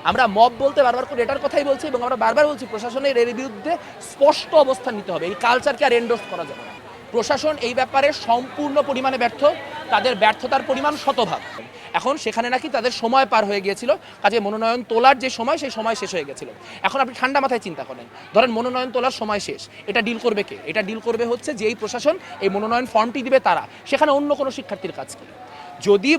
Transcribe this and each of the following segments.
আমরা মব বলতে বারবার করে এটার কথাই বলছি এবং আমরা বারবার বলছি প্রশাসনের এর বিরুদ্ধে স্পষ্ট অবস্থান নিতে হবে। এই কালচারকে আর এন্ডোর্স করা যাবে না। প্রশাসন এই ব্যাপারে সম্পূর্ণ পরিমাণে ব্যর্থ, তাদের ব্যর্থতার পরিমাণ শতভাগ। এখন সেখানে নাকি তাদের সময় পার হয়ে গিয়েছিল, কাজে মনোনয়ন তোলার যে সময় সেই সময় শেষ হয়ে গেছিল। এখন আপনি ঠান্ডা মাথায় চিন্তা করেন, ধরেন মনোনয়ন তোলার সময় শেষ, এটা ডিল করবে কে? এটা ডিল করবে হচ্ছে যে এই প্রশাসন এই মনোনয়ন ফর্মটি দিবে তারা, সেখানে অন্য কোনো শিক্ষার্থীর কাজ কি? যদি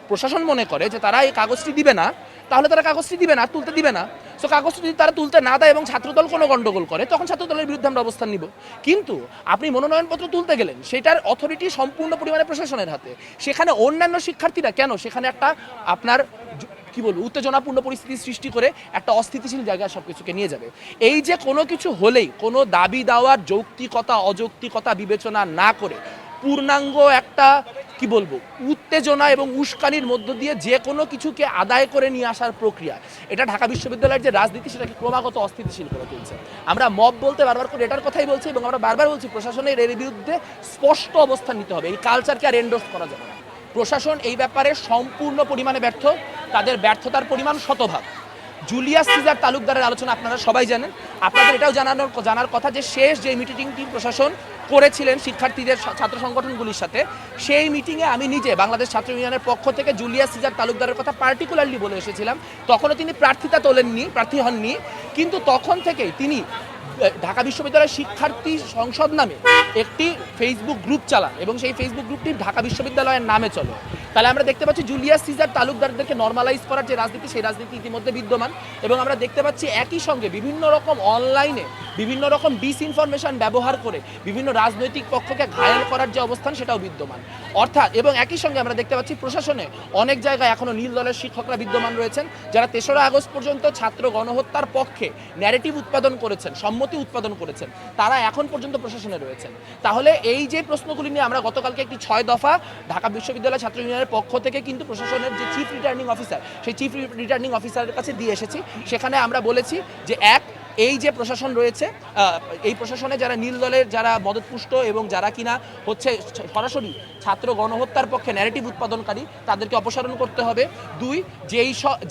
প্রশাসন মনে করে যে তারা এই কাগজটি দিবে না, তাহলে তারা কাগজটি দিবে না, তুলতে দিবে না। সো কাগজটি যদি তারা তুলতে না দেয় এবং ছাত্রদল কোনো গণ্ডগোল করে, তখন ছাত্রদলের বিরুদ্ধে আমরা অবস্থান নিব। কিন্তু আপনি মনোনয়নপত্র তুলতে গেলেন, সেটার অথরিটি সম্পূর্ণ পরিমাণে প্রশাসনের হাতে। সেখানে অন্যান্য শিক্ষার্থীরা কেন সেখানে একটা আপনার কি বলবো উত্তেজনাপূর্ণ পরিস্থিতি সৃষ্টি করে একটা অস্থিতিশীল জায়গায় সব কিছুকে নিয়ে যাবে। এই যে কোনো কিছু হলেই কোনো দাবি দেওয়ার যৌক্তিকতা অযৌক্তিকতা বিবেচনা না করে পূর্ণাঙ্গ একটা কি বলবো উত্তেজনা এবং উস্কানির মধ্য দিয়ে যে কোনো কিছুকে আদায় করে নিয়ে আসার প্রক্রিয়া, এটা ঢাকা বিশ্ববিদ্যালয়ের যে রাজনীতি সেটাকে ক্রমাগত অস্থিতিশীল করে তুলছে। আমরা মব বলতে বারবার করে এটার কথাই বলছি এবং আমরা বারবার বলছি প্রশাসনের এর বিরুদ্ধে স্পষ্ট অবস্থান নিতে হবে। এই কালচারকে আর এন্ডোর্স করা যাবে না। প্রশাসন এই ব্যাপারে সম্পূর্ণ পরিমাণে ব্যর্থ, তাদের ব্যর্থতার পরিমাণ শতভাগ। জুলিয়াস সিজার তালুকদারের আলোচনা আপনারা সবাই জানেন। আপনাদের এটাও জানার কথা যে শেষ যে মিটিংটি প্রশাসন করেছিলেন শিক্ষার্থীদের ছাত্র সংগঠনগুলির সাথে, সেই মিটিংয়ে আমি নিজে বাংলাদেশ ছাত্র ইউনিয়নের পক্ষ থেকে জুলিয়াস সিজার তালুকদারের কথা পার্টিকুলারলি বলে এসেছিলাম। তখনও তিনি প্রার্থী হননি, কিন্তু তখন থেকেই তিনি ঢাকা বিশ্ববিদ্যালয়ের শিক্ষার্থী সংসদ নামে একটি ফেসবুক গ্রুপ চালান এবং সেই ফেসবুক গ্রুপটি ঢাকা বিশ্ববিদ্যালয়ের নামে চলে। তাহলে আমরা দেখতে পাচ্ছি জুলিয়াস সিজার তালুকদারদেরকে নর্মালাইজ করার যে রাজনীতি, সেই রাজনীতি ইতিমধ্যে বিদ্যমান। এবং আমরা দেখতে পাচ্ছি একই সঙ্গে বিভিন্ন রকম অনলাইনে বিভিন্ন রকম ডিসইনফরমেশন ব্যবহার করে বিভিন্ন রাজনৈতিক পক্ষকে ঘায়েল করার যে অবস্থান সেটাও বিদ্যমান। অর্থাৎ এবং একই সঙ্গে আমরা দেখতে পাচ্ছি প্রশাসনে অনেক জায়গায় এখনও নীল দলের শিক্ষকরা বিদ্যমান রয়েছেন, যারা 3রা আগস্ট পর্যন্ত ছাত্র গণহত্যার পক্ষে ন্যারেটিভ উৎপাদন করেছেন, সম্মতি উৎপাদন করেছেন, তারা এখন পর্যন্ত প্রশাসনে রয়েছেন। তাহলে এই যে প্রশ্নগুলি নিয়ে আমরা গতকালকে একটি 6 দফা ঢাকা বিশ্ববিদ্যালয় ছাত্র ইউনিয়নের পক্ষ থেকে কিন্তু প্রশাসনের যে চিফ রিটার্নিং অফিসার, সেই চিফ রিটার্নিং অফিসারের কাছে দিয়ে এসেছি। সেখানে আমরা বলেছি যে এই যে প্রশাসন রয়েছে, এই প্রশাসনে যারা নীল দলের যারা মদতপুষ্ট এবং যারা কিনা হচ্ছে সরাসরি ছাত্র গণহত্যার পক্ষে ন্যারেটিভ উৎপাদনকারী, তাদেরকে অপসারণ করতে হবে। 2,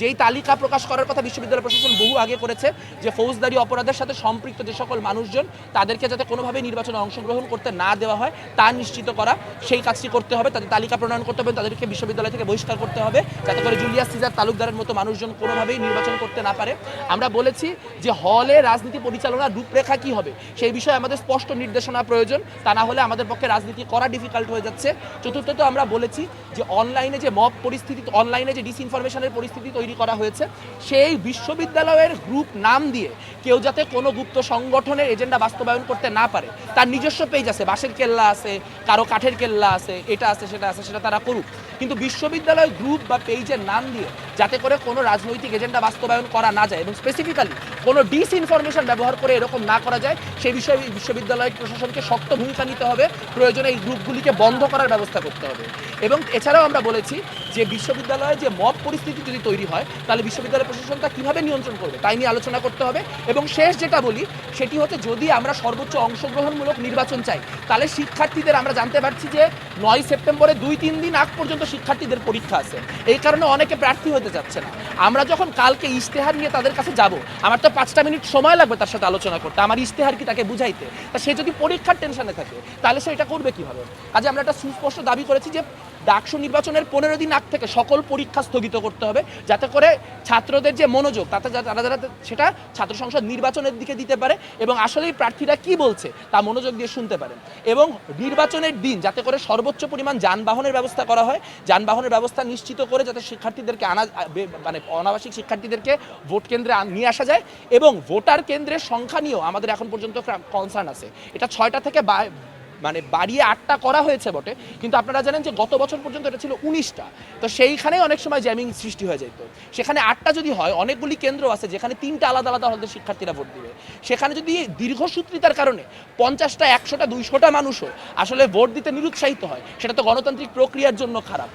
যেই তালিকা প্রকাশ করার কথা বিশ্ববিদ্যালয় প্রশাসন বহু আগে করেছে, যে ফৌজদারি অপরাধের সাথে সম্পৃক্ত যে সকল মানুষজন, তাদেরকে যাতে কোনোভাবে নির্বাচনে অংশগ্রহণ করতে না দেওয়া হয় তা নিশ্চিত করা, সেই কাজটি করতে হবে। তাদের তালিকা প্রণয়ন করতে হবে, তাদেরকে বিশ্ববিদ্যালয় থেকে বহিষ্কার করতে হবে, যাতে করে জুলিয়াস সিজার তালুকদারের মতো মানুষজন কোনোভাবেই নির্বাচন করতে না পারে। আমরা বলেছি যে হলে রাজনীতি পরিচালনার রূপরেখা কি হবে সেই বিষয়ে আমাদের স্পষ্ট নির্দেশনা প্রয়োজন, তা না হলে আমাদের পক্ষে রাজনীতি করা ডিফিকাল্ট হয়ে যাচ্ছে। চতুর্থত আমরা বলেছি যে অনলাইনে যে মব পরিস্থিতি, অনলাইনে যে ডিসইনফরমেশনের পরিস্থিতি তৈরি করা হয়েছে, সেই বিশ্ববিদ্যালয়ের গ্রুপ নাম দিয়ে কেউ যাতে কোনো গুপ্ত সংগঠনের এজেন্ডা বাস্তবায়ন করতে না পারে। তার নিজস্ব পেজ আছে, বাঁশের কেল্লা আছে, কারো কাঠের কেল্লা আছে, এটা আছে সেটা আছে, সেটা তারা করুক, কিন্তু বিশ্ববিদ্যালয় গ্রুপ বা পেজের নাম দিয়ে যাতে করে কোনো রাজনৈতিক এজেন্ডা বাস্তবায়ন করা না যায় এবং স্পেসিফিক্যালি কোনো ডিসইনফরমেশন ব্যবহার করে এরকম না করা যায়, সেই বিষয়ে বিশ্ববিদ্যালয় প্রশাসনকে শক্ত ভূমিকা নিতে হবে। প্রয়োজনে এই গ্রুপগুলিকে বন্ধ করার ব্যবস্থা করতে হবে। এবং এছাড়াও আমরা বলেছি যে বিশ্ববিদ্যালয়ে যে মব পরিস্থিতি যদি তৈরি হয়, তাহলে বিশ্ববিদ্যালয় প্রশাসন তা কীভাবে নিয়ন্ত্রণ করবে তাই নিয়ে আলোচনা করতে হবে। এবং শেষ যেটা বলি সেটি হচ্ছে, যদি আমরা সর্বোচ্চ অংশগ্রহণমূলক নির্বাচন চাই, তাহলে শিক্ষার্থীদের আমরা জানতে পারছি যে 9 সেপ্টেম্বরে 2-3 দিন আগ পর্যন্ত শিক্ষার্থীদের পরীক্ষা আছে, এই কারণে অনেকে প্রার্থী হতে যাচ্ছে না। আমরা যখন কালকে ইশতেহার নিয়ে তাদের কাছে যাব, আমার তো 5টা মিনিট সময় লাগবে তার সাথে আলোচনা করতে, আমার ইশতেহার কি তাকে বুঝাইতে। তা সে যদি পরীক্ষার টেনশনে থাকে তাহলে সে এটা করবে কীভাবে? আজ আমরা একটা সুস্পষ্ট দাবি করেছি যে ডাকসু নির্বাচনের 15 দিন আগ থেকে সকল পরীক্ষা স্থগিত করতে হবে, যাতে করে ছাত্রদের যে মনোযোগ তাতে তারা সেটা ছাত্র সংসদ নির্বাচনের দিকে দিতে পারে এবং আসলেই প্রার্থীরা কি বলছে তা মনোযোগ দিয়ে শুনতে পারেন। এবং নির্বাচনের দিন যাতে করে সর্বোচ্চ পরিমাণ যানবাহনের ব্যবস্থা করা হয়, যানবাহনের ব্যবস্থা নিশ্চিত করে যাতে শিক্ষার্থীদেরকে অনাবাসিক শিক্ষার্থীদেরকে ভোট কেন্দ্রে নিয়ে আসা যায়। এবং ভোটার কেন্দ্রের সংখ্যা নিয়েও আমাদের এখন পর্যন্ত কনসার্ন আছে। এটা 6টা থেকে বাড়িয়ে 8টা করা হয়েছে বটে, কিন্তু আপনারা জানেন যে গত বছর পর্যন্ত এটা ছিল 19টা। তো সেইখানে অনেক সময় জ্যামিং সৃষ্টি হয়ে যেত। সেখানে 8টা যদি হয়, অনেকগুলি কেন্দ্র আছে যেখানে 3টা আলাদা আলাদা হলে শিক্ষার্থীরা ভোট দিবে। সেখানে যদি দীর্ঘসূত্রিতার কারণে 50টা 100টা 200টা মানুষও আসলে ভোট দিতে নিরুৎসাহিত হয়, সেটা তো গণতান্ত্রিক প্রক্রিয়ার জন্য খারাপ।